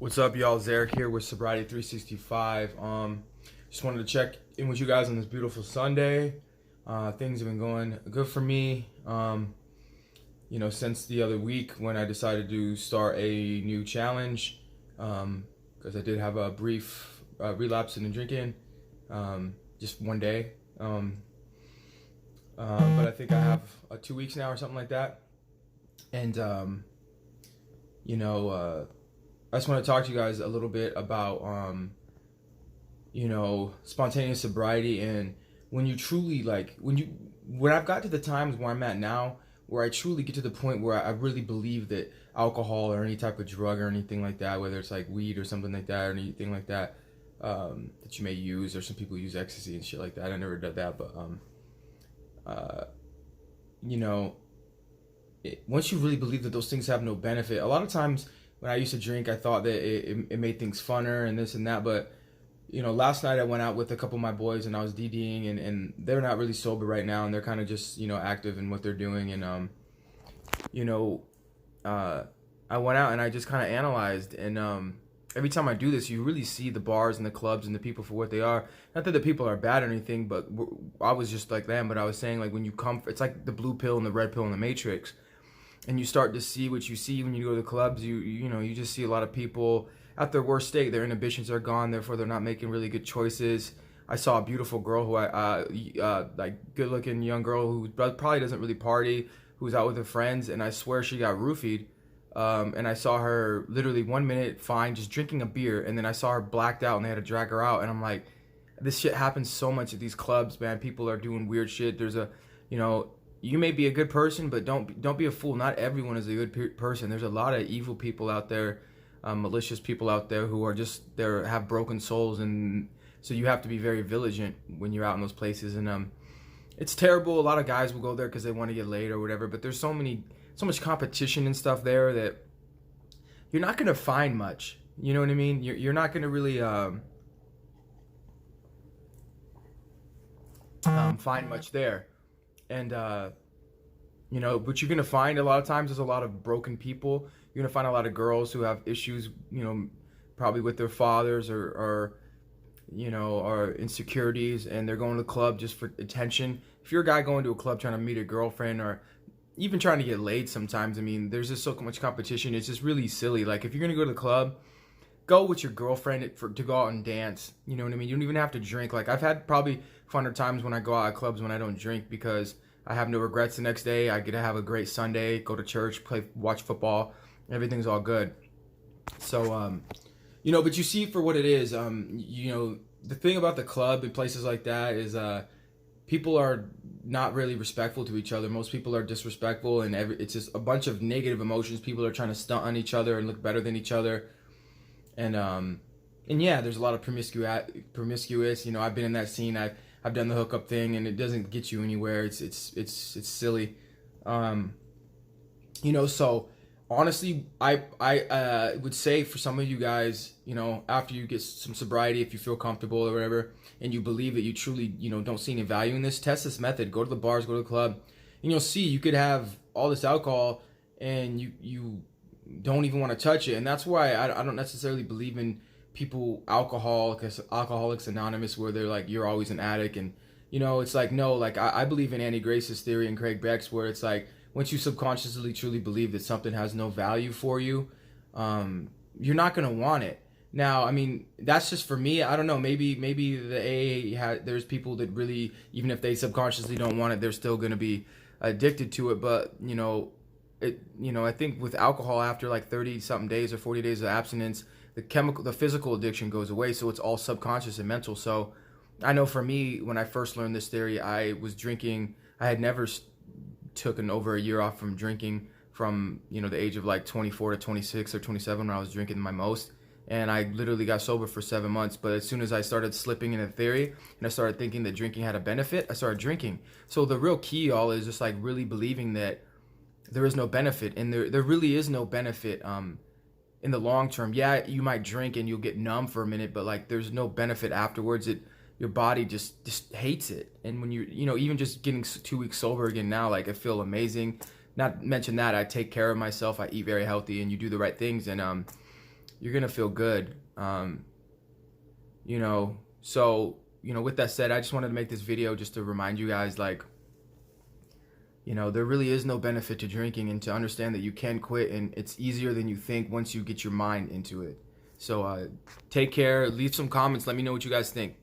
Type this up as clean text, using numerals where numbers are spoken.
What's up, y'all? Zarek here with Sobriety 365. Just wanted to check in with you guys on this beautiful Sunday. Things have been going good for me. Since the other week when I decided to start a new challenge, because I did have a brief relapse in the drinking, just one day. But I think I have 2 weeks now or something like that. And I just want to talk to you guys a little bit about, spontaneous sobriety, and when you truly when I've got to the times where I'm at now, where I truly get to the point where I really believe that alcohol or any type of drug or anything like that, whether it's like weed or something like that or anything like that, that you may use, or some people use ecstasy and shit like that. I never did that, but, once you really believe that those things have no benefit, a lot of times when I used to drink, I thought that it made things funner and this and that. But, last night I went out with a couple of my boys and I was DDing, and they're not really sober right now, and they're kind of just, active in what they're doing. And, I went out and I just kind of analyzed. And every time I do this, you really see the bars and the clubs and the people for what they are. Not that the people are bad or anything, but I was just like them. But I was saying, like, when you come, it's like the blue pill and the red pill in the Matrix. And you start to see what you see when you go to the clubs. You just see a lot of people at their worst state. Their inhibitions are gone, therefore they're not making really good choices. I saw a beautiful girl who like good-looking young girl who probably doesn't really party, who's out with her friends, and I swear she got roofied. And I saw her literally 1 minute fine, just drinking a beer, and then I saw her blacked out, and they had to drag her out. And I'm like, this shit happens so much at these clubs, man. People are doing weird shit. There's you may be a good person, but don't be a fool. Not everyone is a good person. There's a lot of evil people out there, malicious people out there who are just have broken souls, and so you have to be very vigilant when you're out in those places. And it's terrible. A lot of guys will go there because they want to get laid or whatever. But there's so much competition and stuff there that you're not gonna find much. You know what I mean? You're not gonna really find much there. And, but you're going to find a lot of times there's a lot of broken people. You're going to find a lot of girls who have issues, probably with their fathers or insecurities, and they're going to the club just for attention. If you're a guy going to a club trying to meet a girlfriend or even trying to get laid sometimes, I mean, there's just so much competition. It's just really silly. Like, if you're going to go to the club, go with your girlfriend to go out and dance. You know what I mean? You don't even have to drink. Like, I've had probably funner times when I go out at clubs when I don't drink, because I have no regrets the next day. I get to have a great Sunday, go to church, watch football. Everything's all good. So, but you see for what it is. The thing about the club and places like that is people are not really respectful to each other. Most people are disrespectful, and it's just a bunch of negative emotions. People are trying to stunt on each other and look better than each other. And yeah, there's a lot of promiscuous. I've been in that scene. I've done the hookup thing, and it doesn't get you anywhere. It's silly. So honestly, I would say for some of you guys, after you get some sobriety, if you feel comfortable or whatever, and you believe that you truly, don't see any value in this, test this method. Go to the bars, go to the club, and you'll see you could have all this alcohol, and you don't even want to touch it. And that's why I don't necessarily believe in Alcoholics Anonymous, where they're like, you're always an addict. And it's like, no, like I believe in Andy Grace's theory and Craig Beck's, where it's like, once you subconsciously truly believe that something has no value for you, you're not going to want it. Now, I mean, that's just for me. I don't know, maybe the AA there's people that really, even if they subconsciously don't want it, they're still going to be addicted to it. But I think with alcohol, after like 30 something days or 40 days of abstinence, the physical addiction goes away. So it's all subconscious and mental. So I know for me, when I first learned this theory, I was drinking. I had never taken over a year off from drinking from, the age of like 24 to 26 or 27 when I was drinking my most. And I literally got sober for 7 months. But as soon as I started slipping in a theory and I started thinking that drinking had a benefit, I started drinking. So the real key, y'all, is just like really believing that there is no benefit. And there really is no benefit in the long term. Yeah, you might drink and you'll get numb for a minute, but like there's no benefit afterwards. Your body just hates it. And when even just getting 2 weeks sober again now, like I feel amazing. Not mention that I take care of myself, I eat very healthy, and you do the right things. And you're gonna feel good. You know, so, you know, with that said, I just wanted to make this video just to remind you guys, like, you know, there really is no benefit to drinking, and to understand that you can quit, and it's easier than you think once you get your mind into it. So take care, leave some comments, let me know what you guys think.